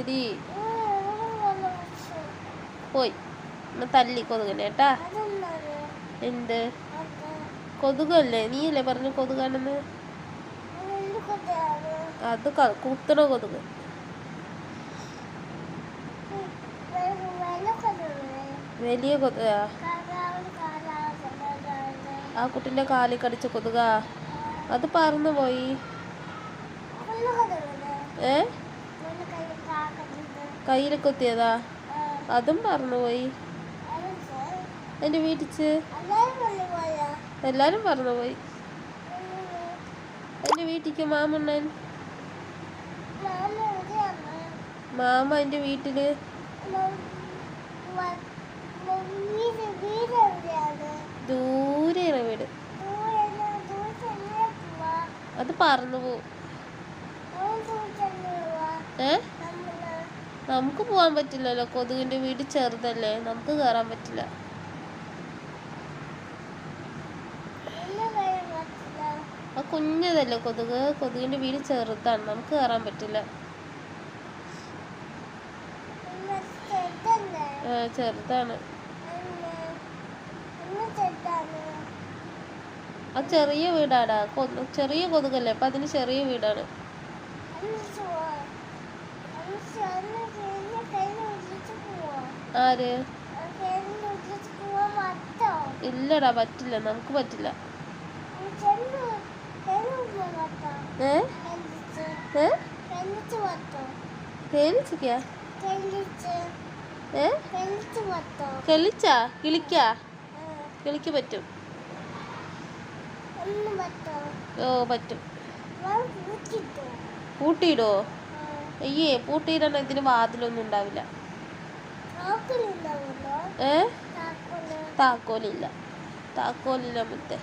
ഇച്ചിരി പോയി തല്ലി കൊതുകനെ കേട്ടാ. എന്ത് കൊതുകല്ലേ? നീയല്ലേ പറഞ്ഞു കൊതുകാണെന്ന്. അത് കുത്തണ കൊതുക്. വലിയ കൊതുകാ? ആ കുട്ടിന്റെ കാലിൽ കടിച്ച കൊതുകാ? അത് പറന്നു പോയി. കയ്യിൽ കൊത്തിയതാ? അതും പറന്നുപോയി. എന്റെ വീട്ടിച്ച് എല്ലാരും പറന്നുപോയി. എന്റെ വീട്ടിക്ക് മാമണ്ണൻ മാമ എന്റെ വീട്ടില് ദൂരെയാണ് വീട്. അത് പറന്നുപോവും. നമുക്ക് പോവാൻ പറ്റില്ലല്ലോ, കൊതുകിന്റെ വീട് ചെറുതല്ലേ, നമുക്ക് കയറാൻ പറ്റില്ല. ആ കുഞ്ഞതല്ലേ കൊതുക്, കൊതുകിന്റെ വീട് ചെറുതാണ്, നമുക്ക് കയറാൻ പറ്റില്ല. ചെറുതാണ്. ആ ചെറിയ വീടാടാ, ചെറിയ കൊതുകല്ലേ, അപ്പൊ അതിന് ചെറിയ വീടാണ്. ആര്? ഇല്ലടാ പറ്റില്ല, നമുക്ക് പറ്റില്ല. കിളിക്ക് പറ്റും. ഓ പറ്റും. പൂട്ടിയിടോ? അയ്യേ, പൂട്ടിയിടണ ഇതിന് വാതിലൊന്നും ഉണ്ടാവില്ല. താക്കോലില്ല. താക്കോലില്ല മുത്തേ.